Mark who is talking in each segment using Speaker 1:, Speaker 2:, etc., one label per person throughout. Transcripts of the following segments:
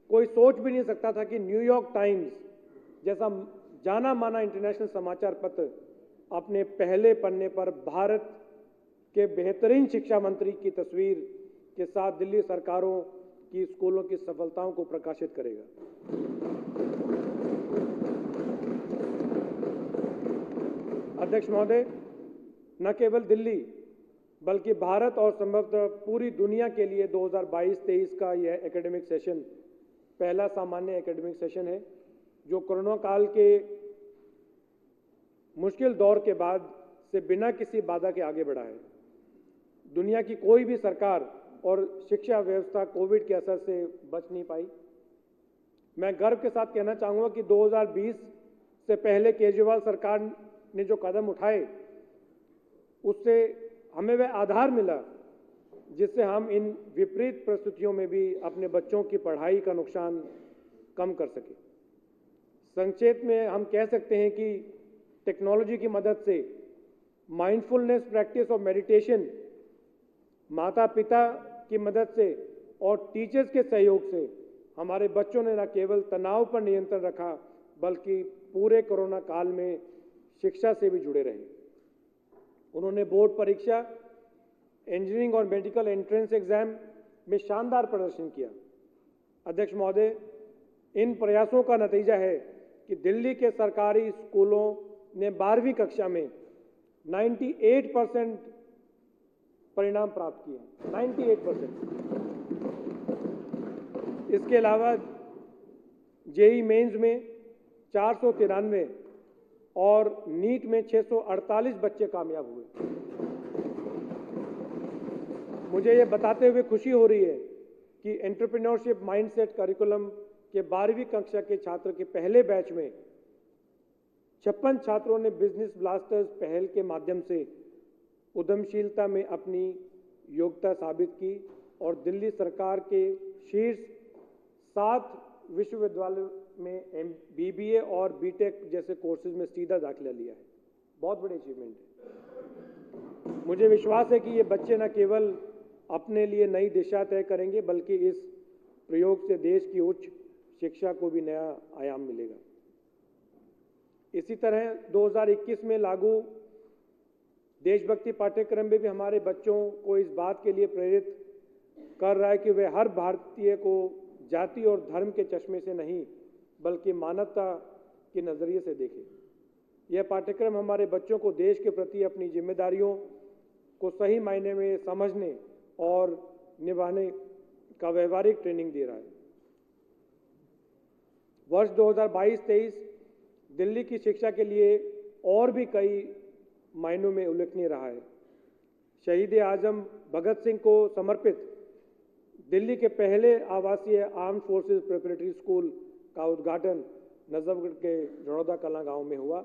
Speaker 1: कोई सोच भी नहीं सकता था कि न्यूयॉर्क टाइम्स जैसा जाना माना इंटरनेशनल समाचार पत्र अपने पहले पन्ने पर भारत के बेहतरीन शिक्षा मंत्री की तस्वीर के साथ दिल्ली सरकारों की स्कूलों की सफलताओं को प्रकाशित करेगा। अध्यक्ष महोदय, न केवल दिल्ली बल्कि भारत और संभवतः पूरी दुनिया के लिए 2022-23 का यह एकेडमिक सेशन पहला सामान्य एकेडमिक सेशन है जो कोरोना काल के मुश्किल दौर के बाद से बिना किसी बाधा के आगे बढ़ा है। दुनिया की कोई भी सरकार और शिक्षा व्यवस्था कोविड के असर से बच नहीं पाई। मैं गर्व के साथ कहना चाहूँगा कि 2020 से पहले केजरीवाल सरकार ने जो कदम उठाए उससे हमें वह आधार मिला जिससे हम इन विपरीत परिस्थितियों में भी अपने बच्चों की पढ़ाई का नुकसान कम कर सके। संक्षेप में हम कह सकते हैं कि टेक्नोलॉजी की मदद से माइंडफुलनेस प्रैक्टिस और मेडिटेशन, माता पिता की मदद से और टीचर्स के सहयोग से हमारे बच्चों ने न केवल तनाव पर नियंत्रण रखा बल्कि पूरे कोरोना काल में शिक्षा से भी जुड़े रहे। उन्होंने बोर्ड परीक्षा, इंजीनियरिंग और मेडिकल एंट्रेंस एग्जाम में शानदार प्रदर्शन किया। अध्यक्ष महोदय, इन प्रयासों का नतीजा है कि दिल्ली के सरकारी स्कूलों ने 12वीं कक्षा में 98% परिणाम प्राप्त किए। 98%। इसके अलावा जेईई मेंस में 493 और नीट में 648 बच्चे कामयाब हुए। मुझे ये बताते हुए खुशी हो रही है कि एंटरप्रेन्योरशिप माइंडसेट करिकुलम के 12वीं कक्षा के छात्र के पहले बैच में 56 छात्रों ने बिजनेस ब्लास्टर्स पहल के माध्यम से उद्यमशीलता में अपनी योग्यता साबित की और दिल्ली सरकार के शीर्ष 7 विश्वविद्यालयों में बीबीए और बीटेक जैसे कोर्सेज में सीधा दाखिला लिया है। बहुत बड़ी अचीवमेंट है। मुझे विश्वास है कि ये बच्चे न केवल अपने लिए नई दिशा तय करेंगे बल्कि इस प्रयोग से देश की उच्च शिक्षा को भी नया आयाम मिलेगा। इसी तरह 2021 में लागू देशभक्ति पाठ्यक्रम में भी हमारे बच्चों को इस बात के लिए प्रेरित कर रहा है कि वे हर भारतीय को जाति और धर्म के चश्मे से नहीं बल्कि मानवता के नजरिए से देखें। यह पाठ्यक्रम हमारे बच्चों को देश के प्रति अपनी जिम्मेदारियों को सही मायने में समझने और निभाने का व्यवहारिक ट्रेनिंग दे रहा है। वर्ष 2022-23 दिल्ली की शिक्षा के लिए और भी कई मायनों में उल्लेखनीय रहा है। शहीद आजम भगत सिंह को समर्पित दिल्ली के पहले आवासीय आर्म्ड फोर्सेस प्रिपरेटरी स्कूल का उद्घाटन नजफगढ़ के जड़ौदा कलां गांव में हुआ।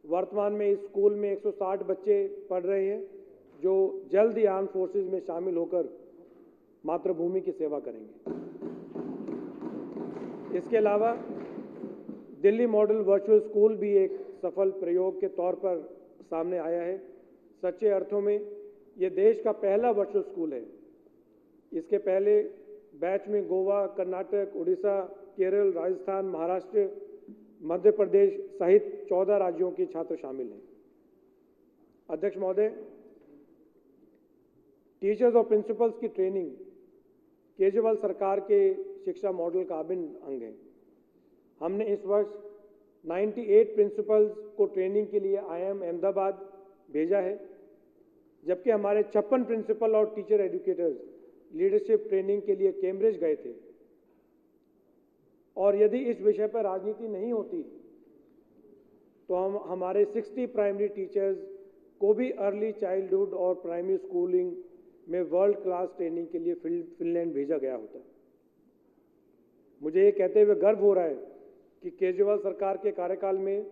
Speaker 1: वर्तमान में इस स्कूल में 160 बच्चे पढ़ रहे हैं जो जल्द ही आर्म्ड फोर्सेस में शामिल होकर मातृभूमि की सेवा करेंगे। इसके अलावा दिल्ली मॉडल वर्चुअल स्कूल भी एक सफल प्रयोग के तौर पर सामने आया है। सच्चे अर्थों में ये देश का पहला वर्चुअल स्कूल है। इसके पहले बैच में गोवा, कर्नाटक, उड़ीसा, केरल, राजस्थान, महाराष्ट्र, मध्य प्रदेश सहित 14 राज्यों के छात्र शामिल हैं। अध्यक्ष महोदय, टीचर्स और प्रिंसिपल्स की ट्रेनिंग केजरीवाल सरकार के शिक्षा मॉडल का अभिन्न अंग है। हमने इस वर्ष 98 प्रिंसिपल्स को ट्रेनिंग के लिए IIM अहमदाबाद भेजा है, जबकि हमारे 56 प्रिंसिपल और टीचर एजुकेटर्स लीडरशिप ट्रेनिंग के लिए कैम्ब्रिज गए थे। और यदि इस विषय पर राजनीति नहीं होती तो हम हमारे 60 प्राइमरी टीचर्स को भी अर्ली चाइल्डहुड और प्राइमरी स्कूलिंग में वर्ल्ड क्लास ट्रेनिंग के लिए फिनलैंड भेजा गया होता। मुझे ये कहते हुए गर्व हो रहा है कि केजरीवाल सरकार के कार्यकाल में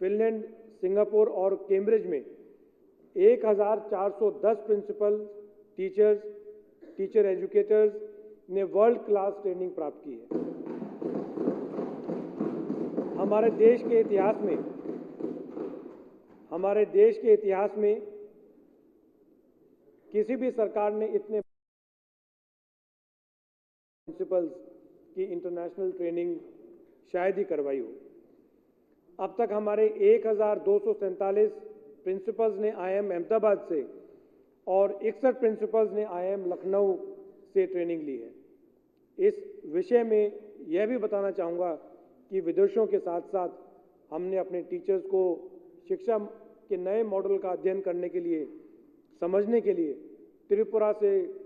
Speaker 1: फिनलैंड, सिंगापुर और कैम्ब्रिज में 1410 प्रिंसिपल, टीचर्स, टीचर एजुकेटर्स ने वर्ल्ड क्लास ट्रेनिंग प्राप्त की है। हमारे देश के इतिहास में किसी भी सरकार ने इतने प्रिंसिपल्स की इंटरनेशनल ट्रेनिंग शायद ही करवाई हो। अब तक हमारे 1247 प्रिंसिपल्स ने IIM अहमदाबाद से और 61 प्रिंसिपल्स ने IIM लखनऊ से ट्रेनिंग ली है। इस विषय में यह भी बताना चाहूँगा कि विदेशों के साथ साथ हमने अपने टीचर्स को शिक्षा के नए मॉडल का अध्ययन करने के लिए, समझने के लिए त्रिपुरा से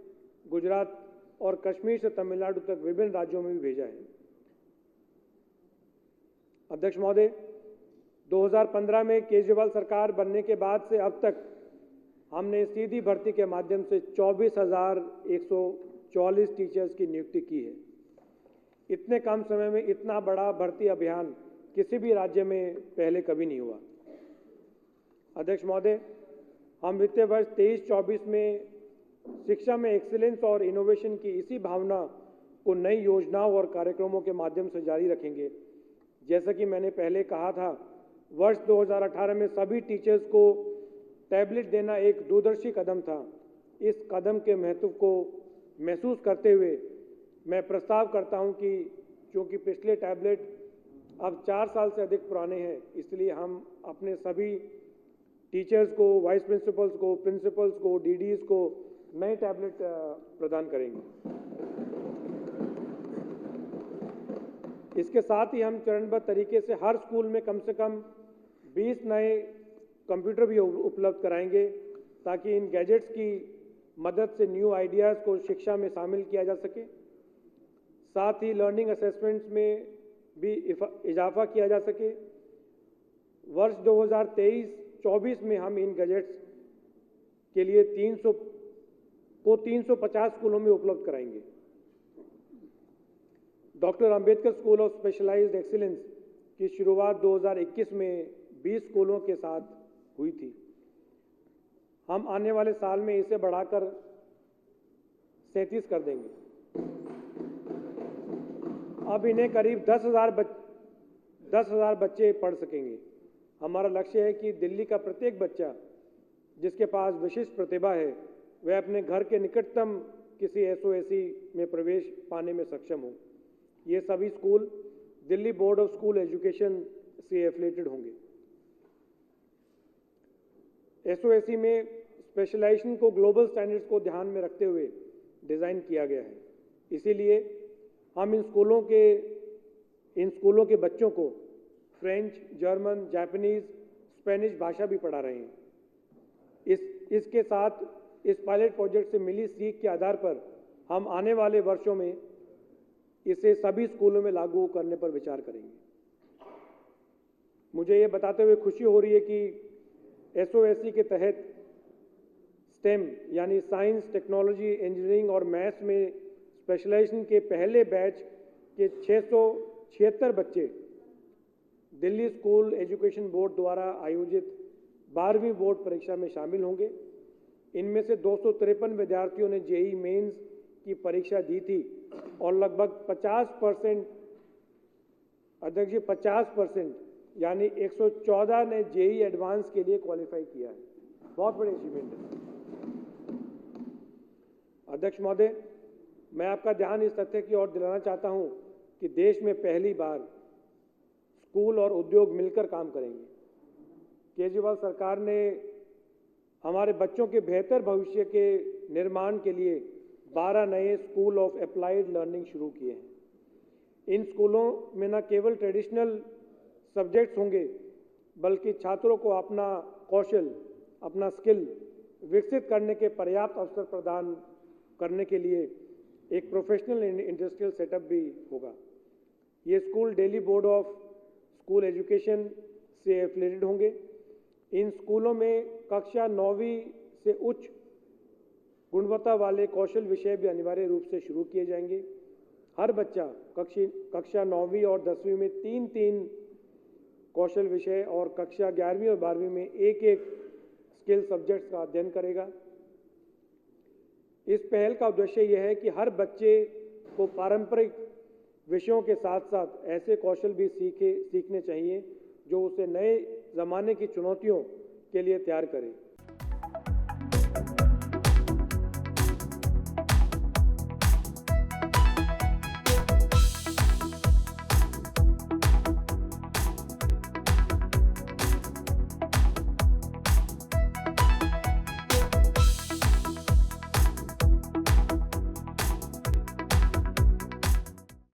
Speaker 1: गुजरात और कश्मीर से तमिलनाडु तक विभिन्न राज्यों में भी भेजा है। अध्यक्ष महोदय, 2015 में केजरीवाल सरकार बनने के बाद से अब तक हमने सीधी भर्ती के माध्यम से 24,144 टीचर्स की नियुक्ति की है। इतने कम समय में इतना बड़ा भर्ती अभियान किसी भी राज्य में पहले कभी नहीं हुआ। अध्यक्ष महोदय, हम वित्तीय वर्ष 23-24 में शिक्षा में एक्सीलेंस और इनोवेशन की इसी भावना को नई योजनाओं और कार्यक्रमों के माध्यम से जारी रखेंगे। जैसा कि मैंने पहले कहा था, वर्ष 2018 में सभी टीचर्स को टैबलेट देना एक दूरदर्शी कदम था। इस कदम के महत्व को महसूस करते हुए मैं प्रस्ताव करता हूं कि चूंकि पिछले टैबलेट अब 4 साल से अधिक पुराने हैं, इसलिए हम अपने सभी टीचर्स को, वाइस प्रिंसिपल्स को, प्रिंसिपल्स को, DDs को नए टैबलेट प्रदान करेंगे। इसके साथ ही हम चरणबद्ध तरीके से हर स्कूल में कम से कम 20 नए कंप्यूटर भी उपलब्ध कराएंगे, ताकि इन गैजेट्स की मदद से न्यू आइडियाज़ को शिक्षा में शामिल किया जा सके। साथ ही लर्निंग असेसमेंट्स में भी इजाफा किया जा सके। वर्ष 2023-24 में हम इन गैजेट्स के लिए 350 स्कूलों में उपलब्ध कराएंगे। Doctor Ambedkar school of specialised excellence की शुरुआत 2021 में 20 स्कूलों के साथ हुई थी। हम आने वाले साल में इसे बढ़ाकर 37 कर देंगे। अब इन्हें करीब 10,000 बच्चे पढ़ सकेंगे। हमारा लक्ष्य है कि दिल्ली का प्रत्येक बच्चा जिसके पास विशिष्ट प्रतिभा है, वह अपने घर के निकटतम किसी SOSE में प्रवेश पाने में सक्षम हो। ये सभी school Delhi board of school education से एफिलिएटेड होंगे। SOSE में स्पेशलाइजेशन को ग्लोबल स्टैंडर्ड्स को ध्यान में रखते हुए डिज़ाइन किया गया है। इसीलिए हम इन स्कूलों के बच्चों को फ्रेंच, जर्मन, जापानीज, स्पेनिश भाषा भी पढ़ा रहे हैं। इसके साथ इस पायलट प्रोजेक्ट से मिली सीख के आधार पर हम आने वाले वर्षों में इसे सभी स्कूलों में लागू करने पर विचार करेंगे। मुझे ये बताते हुए खुशी हो रही है कि SOSE के तहत STEM यानी साइंस, टेक्नोलॉजी, इंजीनियरिंग और मैथ्स में स्पेशलाइजेशन के पहले बैच के 676 बच्चे दिल्ली स्कूल एजुकेशन बोर्ड द्वारा आयोजित 12वीं बोर्ड परीक्षा में शामिल होंगे। इनमें से 253 विद्यार्थियों ने JEE मेंस की परीक्षा दी थी और लगभग 50% अध्यक्ष जी 50% यानी 114 ने JEE एडवांस के लिए क्वालिफाई किया है। बहुत बड़ी अचीवमेंट है। अध्यक्ष महोदय, मैं आपका ध्यान इस तथ्य की ओर दिलाना चाहता हूं कि देश में पहली बार स्कूल और उद्योग मिलकर काम करेंगे। केजरीवाल सरकार ने हमारे बच्चों के बेहतर भविष्य के निर्माण के लिए 12 नए स्कूल ऑफ अप्लाइड लर्निंग शुरू किए हैं। इन स्कूलों में न केवल ट्रेडिशनल सब्जेक्ट्स होंगे, बल्कि छात्रों को अपना कौशल, अपना स्किल विकसित करने के पर्याप्त अवसर प्रदान करने के लिए एक प्रोफेशनल इंडस्ट्रियल सेटअप भी होगा। ये school Delhi board of school education से एफिलिएटेड होंगे। इन स्कूलों में कक्षा 9वीं से उच्च गुणवत्ता वाले कौशल विषय भी अनिवार्य रूप से शुरू किए जाएंगे। हर बच्चा कक्षा 9वीं और 10वीं में 3-3 कौशल विषय और कक्षा 11वीं और 12वीं में 1-1 स्किल सब्जेक्ट्स का अध्ययन करेगा। इस पहल का उद्देश्य यह है कि हर बच्चे को पारंपरिक विषयों के साथ साथ ऐसे कौशल भी सीखने चाहिए जो उसे नए ज़माने की चुनौतियों के लिए तैयार करे।